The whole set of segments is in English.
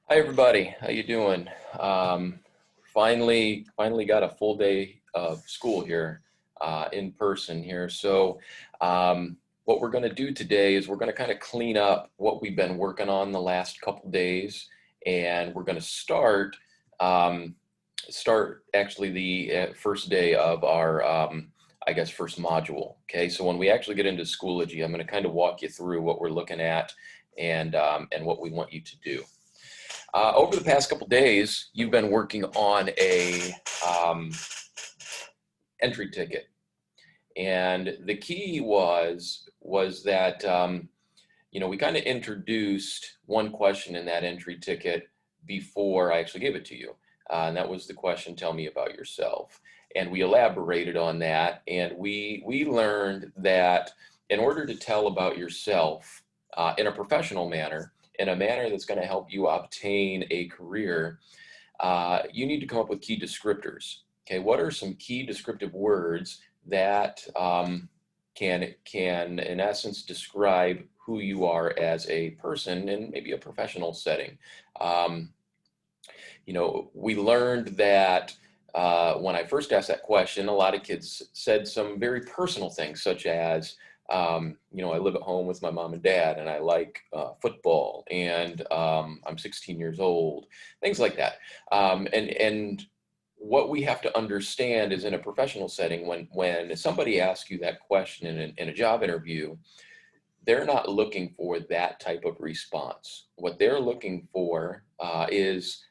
Hi everybody, how you doing? Um, finally got a full day of school here, in person here. What we're going to do today is we're going to kind of clean up what we've been working on the last couple days, and we're going to um, start actually the first day of our, I guess, first module. Okay, so when we actually get into Schoology, I'm going to kind of walk you through what we're looking at and what we want you to do. Over the past couple days, you've been working on a um, entry ticket, and the key was that we kind of introduced one question in that entry ticket before I actually gave it to you, and that was the question, "Tell me about yourself." And we elaborated on that, and we learned that in order to tell about yourself in a professional manner, in a manner that's going to help you obtain a career, you need to come up with key descriptors. Okay, what are some key descriptive words that can in essence describe who you are as a person in maybe a professional setting? Um, we learned that when I first asked that question, a lot of kids said some very personal things, such as, I live at home with my mom and dad, and I like football, and I'm 16 years old, things like that. And what we have to understand is in a professional setting, when somebody asks you that question in a job interview, they're not looking for that type of response. What they're looking for is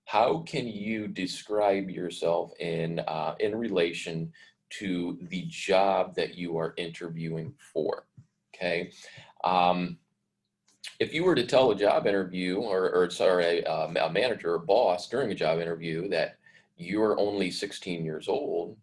how can you describe yourself in relation to the job that you are interviewing for? Okay. Um, if you were to tell a job interview or sorry, a manager or boss during a job interview that you're only 16 years old,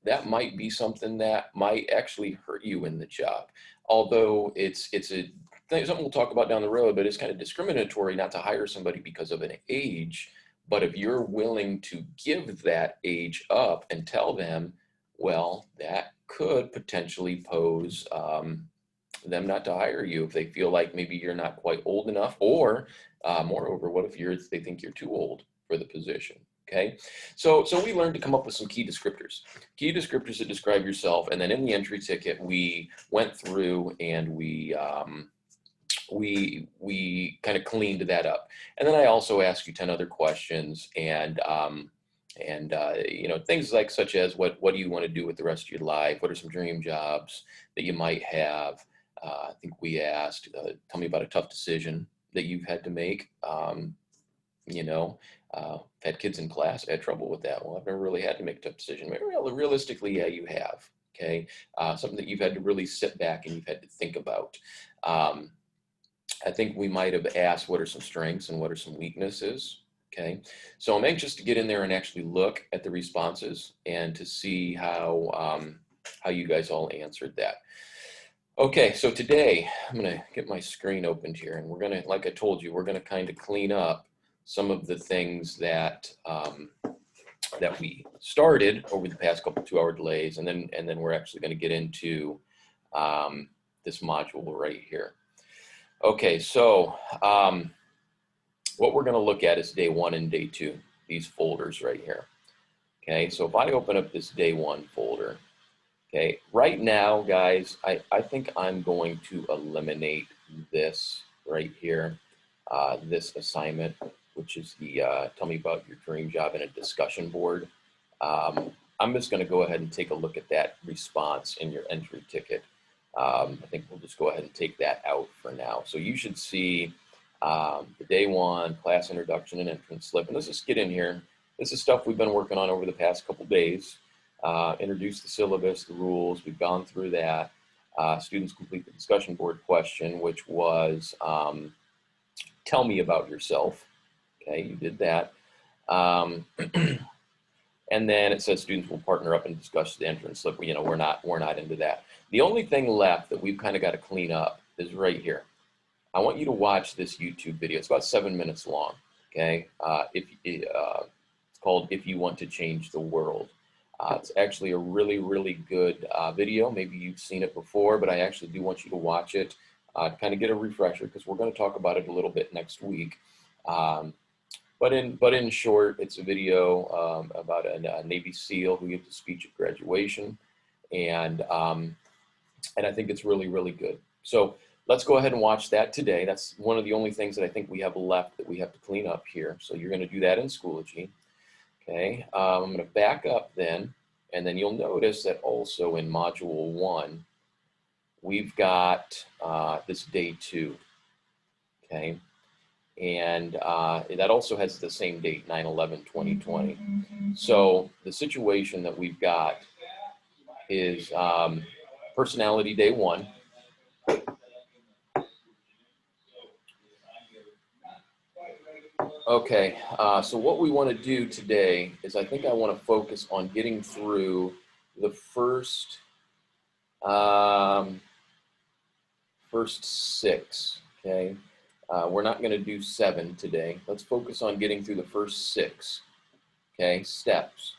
that might be something that might actually hurt you in the job. Although it's a thing, something we'll talk about down the road, but it's kind of discriminatory not to hire somebody because of an age. But if you're willing to give that age up and tell them, well, that could potentially pose them not to hire you if they feel like maybe you're not quite old enough, or moreover, what if they think you're too old for the position? Okay, so we learned to come up with some key descriptors that describe yourself, and then in the entry ticket we went through and we kind of cleaned that up, and then I also asked you 10 other questions, and things like such as what do you want to do with the rest of your life? What are some dream jobs that you might have? I think we asked, tell me about a tough decision that you've had to make. You know, had kids in class, I had trouble with that. Well, I've never really had to make a tough decision. Maybe realistically, yeah, you have. Okay, something that you've had to really sit back and you've had to think about. Um, I think we might have asked what are some strengths and what are some weaknesses. Okay, so I'm anxious to get in there and actually look at the responses and to see how you guys all answered that. Okay, so today I'm gonna get my screen opened here, and we're gonna, like I told you, we're gonna kind of clean up some of the things that we started over the past couple 2-hour delays, and then we're actually going to get into this module right here. Okay, so what we're going to look at is day 1 and day 2, these folders right here. Okay, so if I open up this day 1 folder, okay, right now, guys, I think I'm going to eliminate this right here, this assignment, which is the tell me about your dream job in a discussion board. I'm just going to go ahead and take a look at that response in your entry ticket. I think we'll just go ahead and take that out for now. So you should see the day 1 class introduction and entrance slip. And let's just get in here. This is stuff we've been working on over the past couple days. Introduce the syllabus, the rules. We've gone through that. Students complete the discussion board question, which was tell me about yourself. Okay, you did that. And then it says students will partner up and discuss the entrance slip. We're not into that. The only thing left that we've kind of got to clean up is right here. I want you to watch this YouTube video. It's about 7 minutes long. Okay, it's called "If You Want to Change the World." It's actually a really, really good video. Maybe you've seen it before, but I actually do want you to watch it to kind of get a refresher, because we're going to talk about it a little bit next week. But in short, it's a video about a Navy SEAL who gives a speech at graduation, and I think it's really, really good. So let's go ahead and watch that today. That's one of the only things that I think we have left that we have to clean up here. So you're going to do that in Schoology. Okay, I'm going to back up then, and then you'll notice that also in Module 1, we've got this day 2. Okay. And that also has the same date, 9/11/2020. So the situation that we've got is personality day 1. Okay, so what we want to do today is I think I want to focus on getting through the first 6, okay? We're not going to do 7 today. Let's focus on getting through the first 6, okay, steps.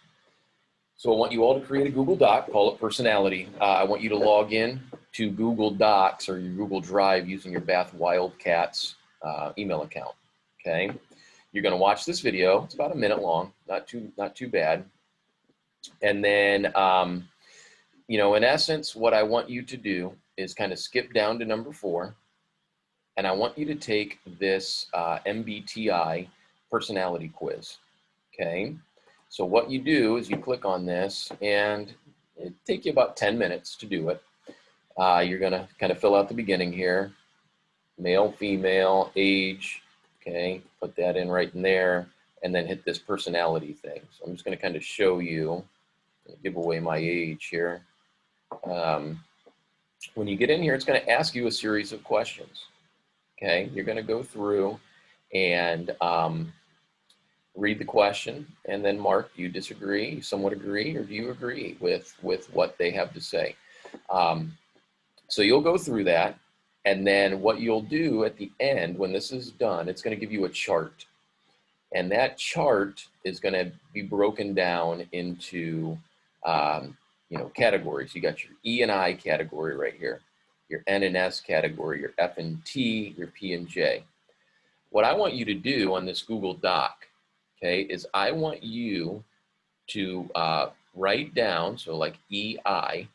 So I want you all to create a Google Doc, call it personality. I want you to log in to Google Docs or your Google Drive using your Bath Wildcats email account, okay? You're going to watch this video. It's about a minute long, not too bad. And then, you know, in essence, what I want you to do is kind of skip down to number 4. And I want you to take this MBTI personality quiz, okay? So what you do is you click on this, and it takes you about 10 minutes to do it. You're gonna kind of fill out the beginning here, male, female, age, okay? Put that in right in there, and then hit this personality thing. So I'm just gonna kind of show you, give away my age here. When you get in here, it's gonna ask you a series of questions. Okay, you're going to go through and read the question and then mark, do you disagree, you somewhat agree, or do you agree with what they have to say? So you'll go through that, and then what you'll do at the end, when this is done, it's going to give you a chart. And that chart is going to be broken down into, you know, categories. You got your E and I category right here, your N and S category, your F and T, your P and J. What I want you to do on this Google Doc, okay, is I want you to write down, so like EI,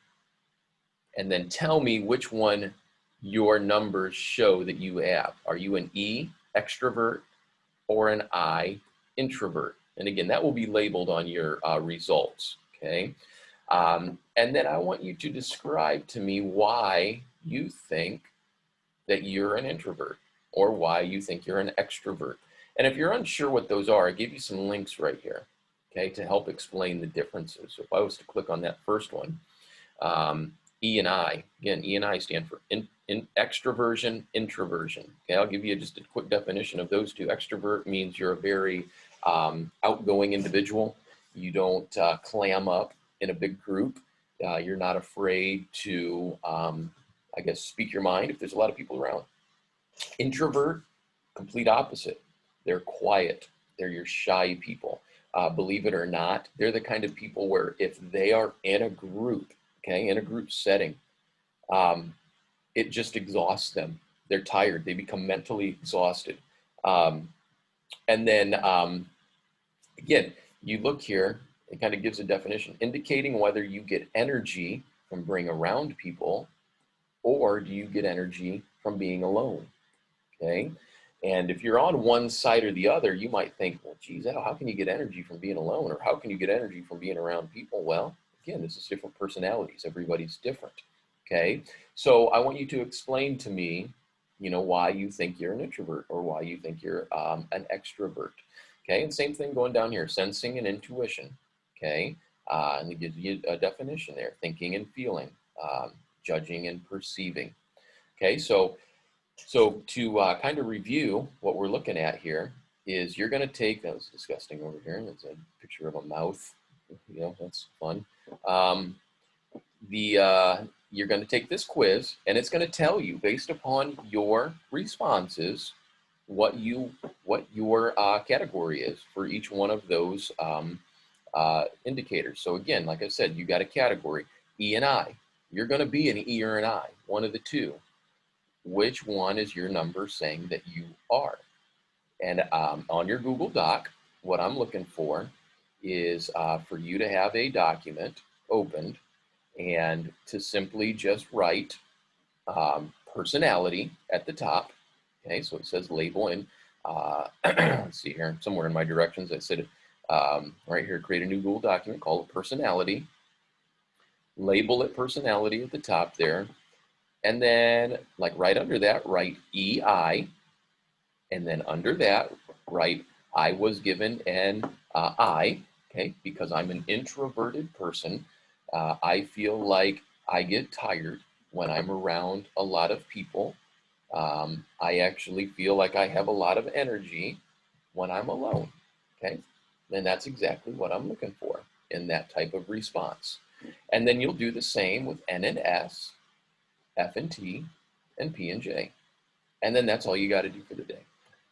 and then tell me which one your numbers show that you have. Are you an E, extrovert, or an I, introvert? And again, that will be labeled on your results, okay? And then I want you to describe to me why you think that you're an introvert or why you think you're an extrovert. And if you're unsure what those are, I give you some links right here, okay, to help explain the differences. So if I was to click on that first one, E and I, again, E and I stand for extroversion, introversion. Okay, I'll give you just a quick definition of those two. Extrovert means you're a very outgoing individual. You don't clam up in a big group. You're not afraid to, I guess, speak your mind if there's a lot of people around. Introvert, complete opposite. They're quiet. They're your shy people. Believe it or not, they're the kind of people where if they are in a group, okay, in a group setting, it just exhausts them. They're tired. They become mentally exhausted. And then, again, you look here, it kind of gives a definition, indicating whether you get energy from being around people or do you get energy from being alone, okay? And if you're on one side or the other, you might think, well, geez, how can you get energy from being alone? Or how can you get energy from being around people? Well, again, this is different personalities. Everybody's different, okay? So I want you to explain to me, you know, why you think you're an introvert or why you think you're an extrovert, okay? And same thing going down here, sensing and intuition, okay? And it gives you a definition there, thinking and feeling, judging and perceiving, okay? So to kind of review what we're looking at here is you're going to take, that was disgusting over here, that's a picture of a mouth, you know, that's fun. You're going to take this quiz and it's going to tell you based upon your responses what your category is for each one of those indicators. So again, like I said, you got a category, E and I. You're going to be an E or an I, one of the two. Which one is your number saying that you are? And on your Google Doc, what I'm looking for is for you to have a document opened and to simply just write personality at the top. Okay, so it says label, and let's see here, somewhere in my directions, I said right here, create a new Google document, call it personality, label it personality at the top there, and then like right under that, write EI, and then under that, write I was given an I, okay, because I'm an introverted person. I feel like I get tired when I'm around a lot of people. I actually feel like I have a lot of energy when I'm alone, okay? And that's exactly what I'm looking for in that type of response. And then you'll do the same with N and S, F and T, and P and J. And then that's all you got to do for the day.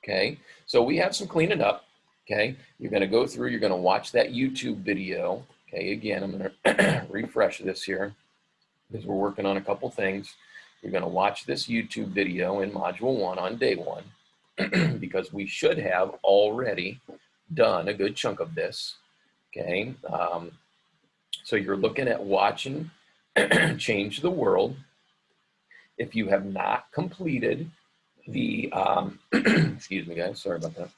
Okay, so we have some cleaning up. Okay, you're going to go through, you're going to watch that YouTube video. Okay, again, I'm going to refresh this here because we're working on a couple things. You're going to watch this YouTube video in Module 1 on day 1 because we should have already done a good chunk of this. Okay, so you're looking at watching Change the World. If you have not completed the, excuse me guys, sorry about that.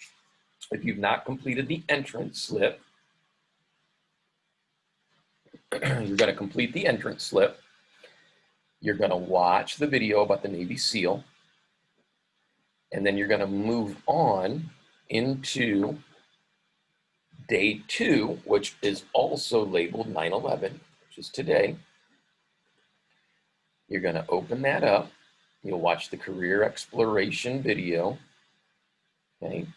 If you've not completed the entrance slip, you're going to complete the entrance slip. You're going to watch the video about the Navy SEAL. And then you're going to move on into day 2, which is also labeled 9/11, which is today. You're going to open that up. You'll watch the career exploration video. Okay.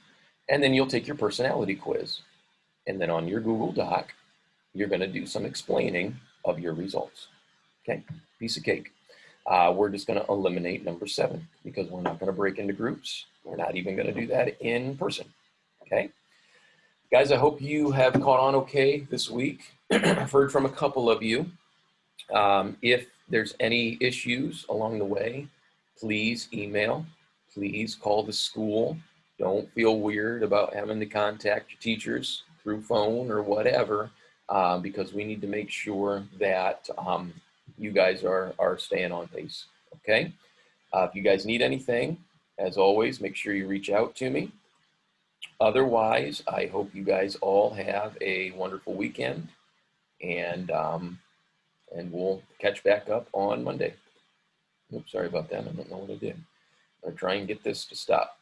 And then you'll take your personality quiz. And then on your Google Doc, you're going to do some explaining of your results. Okay, piece of cake. We're just going to eliminate number 7 because we're not going to break into groups. We're not even going to do that in person. Okay, guys, I hope you have caught on okay this week. I've heard from a couple of you. If there's any issues along the way, please email, please call the school. Don't feel weird about having to contact your teachers through phone or whatever, because we need to make sure that you guys are staying on pace, okay? If you guys need anything, as always, make sure you reach out to me. Otherwise, I hope you guys all have a wonderful weekend, and we'll catch back up on Monday. Oops, sorry about that. I don't know what I did. I'm gonna try and get this to stop.